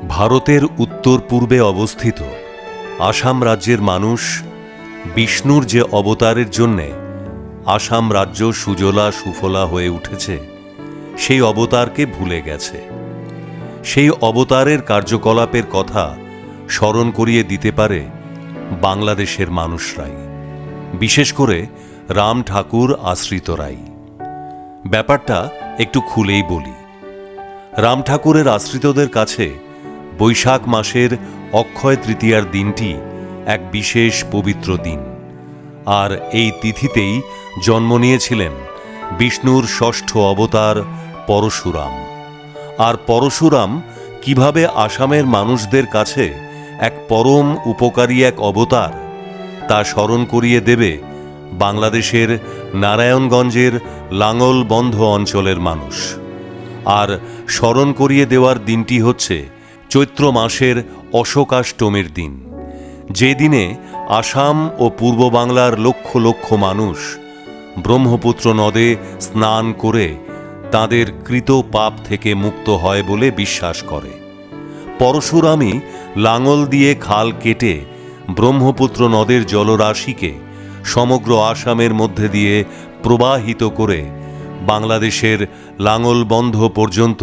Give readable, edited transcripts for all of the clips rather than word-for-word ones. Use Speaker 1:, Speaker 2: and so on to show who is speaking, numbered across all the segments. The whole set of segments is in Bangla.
Speaker 1: ভারতের উত্তর পূর্বে অবস্থিত আসাম রাজ্যের মানুষ বিষ্ণুর যে অবতারের জন্যে আসাম রাজ্য সুজলা সুফলা হয়ে উঠেছে, সেই অবতারকে ভুলে গেছে। সেই অবতারের কার্যকলাপের কথা স্মরণ করিয়ে দিতে পারে বাংলাদেশের মানুষরাই, বিশেষ করে রাম ঠাকুর আশ্রিতরাই। ব্যাপারটা একটু খুলেই বলি। রাম ঠাকুরের আশ্রিতদের কাছে বৈশাখ মাসের অক্ষয় তৃতীয়ার দিনটি এক বিশেষ পবিত্র দিন, আর এই তিথিতেই জন্ম নিয়েছিলেন বিষ্ণুর ষষ্ঠ অবতার পরশুরাম। আর পরশুরাম কিভাবে আসামের মানুষদের কাছে এক পরম উপকারী এক অবতার, তা স্মরণ করিয়ে দেবে বাংলাদেশের নারায়ণগঞ্জের লাঙ্গলবন্ধ অঞ্চলের মানুষ। আর স্মরণ করিয়ে দেওয়ার দিনটি হচ্ছে চৈত্র মাসের অশোকাষ্টমীর দিন, যে দিনে আসাম ও পূর্ব বাংলার লক্ষ লক্ষ মানুষ ব্রহ্মপুত্র নদে স্নান করে তাদের কৃত পাপ থেকে মুক্ত হয় বলে বিশ্বাস করে। পরশুরামই লাঙল দিয়ে খাল কেটে ব্রহ্মপুত্র নদের জলরাশিকে সমগ্র আসামের মধ্যে দিয়ে প্রবাহিত করে বাংলাদেশের লাঙ্গলবন্ধ পর্যন্ত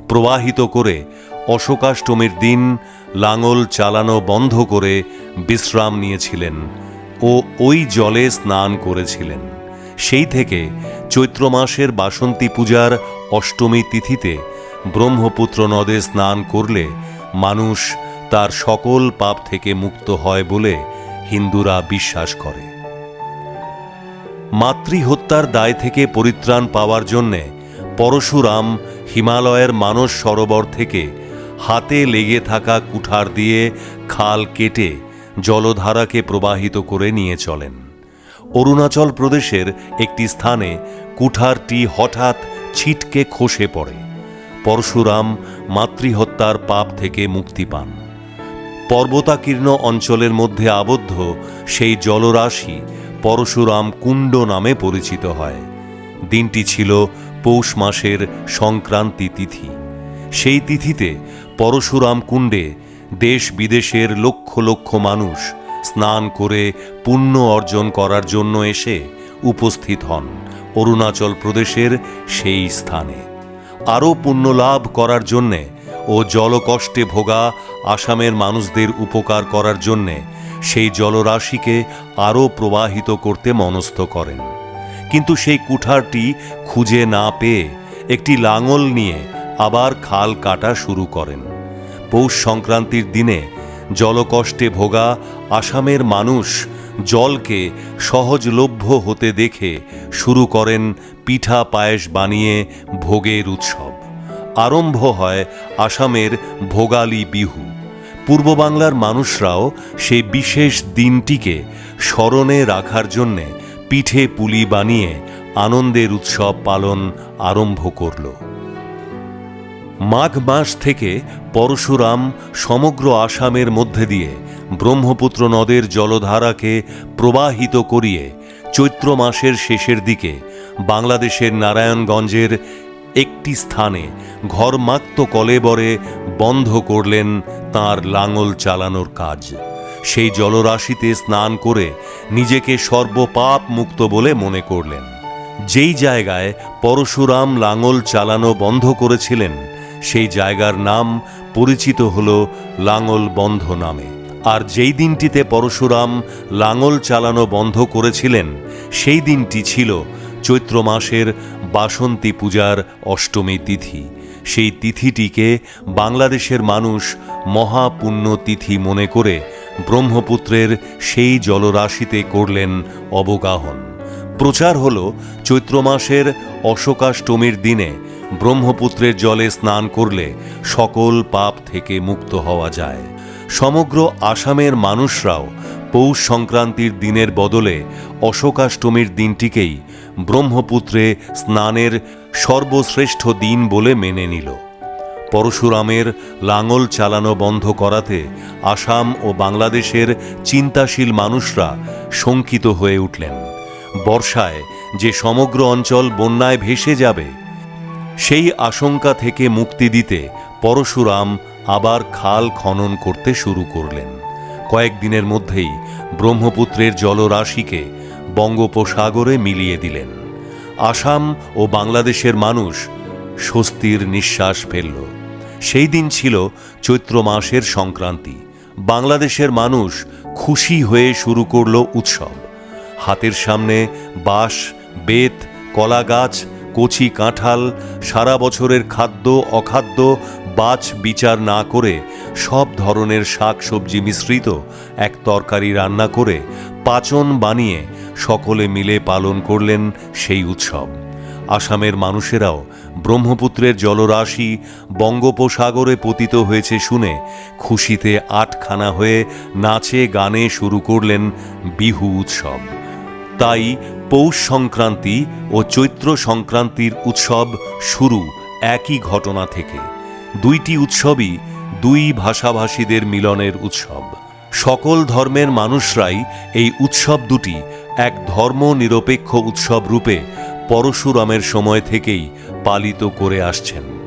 Speaker 1: প্রবাহিত করে অশোকাষ্টমীর দিন লাঙল চালানো বন্ধ করে বিশ্রাম নিয়েছিলেন ও ওই জলে স্নান করেছিলেন। সেই থেকে চৈত্র মাসের বাসন্তী পূজার অষ্টমী তিথিতে ব্রহ্মপুত্র নদে স্নান করলে মানুষ তার সকল পাপ থেকে মুক্ত হয় বলে হিন্দুরা বিশ্বাস করে। মাতৃহত্যার দায় থেকে পরিত্রাণ পাওয়ার জন্যে পরশুরাম হিমালয়ের মানস সরোবর থেকে হাতে লেগে থাকা কুঠার দিয়ে খাল কেটে জলধারাকে প্রবাহিত করে নিয়ে চলেন। অরুণাচল প্রদেশের একটি স্থানে কুঠারটি হঠাৎ ছিটকে খসে পড়ে। পরশুরাম মাতৃহত্যার পাপ থেকে মুক্তি পান। পর্বতাকীর্ণ অঞ্চলের মধ্যে আবদ্ধ সেই জলরাশি পরশুরাম কুণ্ড নামে পরিচিত হয়। দিনটি ছিল পৌষ মাসের সংক্রান্তি তিথি। সেই তিথিতে পরশুরাম কুণ্ডে দেশ বিদেশের লক্ষ লক্ষ মানুষ স্নান করে পুণ্য অর্জন করার জন্য এসে উপস্থিত হন অরুণাচল প্রদেশের সেই স্থানে। আরও পুণ্য লাভ করার জন্যে ও জলকষ্টে ভোগা আসামের মানুষদের উপকার করার জন্যে সেই জলরাশিকে আরও প্রবাহিত করতে মনস্থ করেন। কিন্তু সেই কুঠারটি খুঁজে না পেয়ে একটি লাঙল নিয়ে আবার খাল কাটা শুরু করেন। পৌষ সংক্রান্তির দিনে জলকষ্টে ভোগা আসামের মানুষ জলকে সহজলভ্য হতে দেখে শুরু করেন পিঠা পায়েস বানিয়ে ভোগের উৎসব। আরম্ভ হয় আসামের ভোগালী বিহু। পূর্ব বাংলার মানুষরাও সেই বিশেষ দিনটিকে স্মরণে রাখার জন্যে পিঠে পুলি বানিয়ে আনন্দের উৎসব পালন আরম্ভ করল। মাঘ মাস থেকে পরশুরাম সমগ্র আসামের মধ্যে দিয়ে ব্রহ্মপুত্র নদের জলধারাকে প্রবাহিত করিয়ে চৈত্র মাসের শেষের দিকে বাংলাদেশের নারায়ণগঞ্জের একটি স্থানে ঘরমাক্ত কলেবরে বন্ধ করলেন তাঁর লাঙল চালানোর কাজ। সেই জলরাশিতে স্নান করে নিজেকে সর্বপাপ মুক্ত বলে মনে করলেন। যেই জায়গায় পরশুরাম লাঙল চালানো বন্ধ করেছিলেন সেই জায়গার নাম পরিচিত হল লাঙ্গলবন্ধ নামে। আর যেই দিনটিতে পরশুরাম লাঙল চালানো বন্ধ করেছিলেন সেই দিনটি ছিল চৈত্র মাসের বাসন্তী পূজার অষ্টমী তিথি। সেই তিথিটিকে বাংলাদেশের মানুষ মহাপুণ্য তিথি মনে করে ব্রহ্মপুত্রের সেই জলরাশিতে করলেন অবগাহন। প্রচার হল চৈত্র মাসের অশোকাষ্টমীর দিনে ব্রহ্মপুত্রের জলে স্নান করলে সকল পাপ থেকে মুক্ত হওয়া যায়। সমগ্র আসামের মানুষরাও পৌষ সংক্রান্তির দিনের বদলে অশোকাষ্টমীর দিনটিকেই ব্রহ্মপুত্রে স্নানের সর্বশ্রেষ্ঠ দিন বলে মেনে নিল। পরশুরামের লাঙল চালানো বন্ধ করাতে আসাম ও বাংলাদেশের চিন্তাশীল মানুষরা শঙ্কিত হয়ে উঠলেন। বর্ষায় যে সমগ্র অঞ্চল বন্যায় ভেসে যাবে, সেই আশঙ্কা থেকে মুক্তি দিতে পরশুরাম আবার খাল খনন করতে শুরু করলেন। কয়েকদিনের মধ্যেই ব্রহ্মপুত্রের জলরাশিকে বঙ্গোপসাগরে মিলিয়ে দিলেন। আসাম ও বাংলাদেশের মানুষ স্বস্তির নিঃশ্বাস ফেলল। সেই দিন ছিল চৈত্র মাসের সংক্রান্তি। বাংলাদেশের মানুষ খুশি হয়ে শুরু করল উৎসব। হাতের সামনে বাঁশ, বেত, কলা গাছ, কচি কাঁঠাল, সারা বছরের খাদ্য অখাদ্য বাছ বিচার না করে সব ধরনের শাক সবজি মিশ্রিত এক তরকারি রান্না করে পাচন বানিয়ে সকলে মিলে পালন করলেন সেই উৎসব। আসামের মানুষেরাও ব্রহ্মপুত্রের জলরাশি বঙ্গোপসাগরে পতিত হয়েছে শুনে খুশিতে আটখানা হয়ে নাচে গানে শুরু করলেন বিহু উৎসব। তাই পৌষ সংক্রান্তি ও চৈত্র সংক্রান্তির উৎসব শুরু একই ঘটনা থেকে। দুইটি উৎসবই দুই ভাষাভাষীদের মিলনের উৎসব। সকল ধর্মের মানুষরাই এই উৎসব দুটি এক ধর্ম নিরপেক্ষ উৎসব রূপে পরশুরামের সময় থেকেই পালিত করে আসছেন।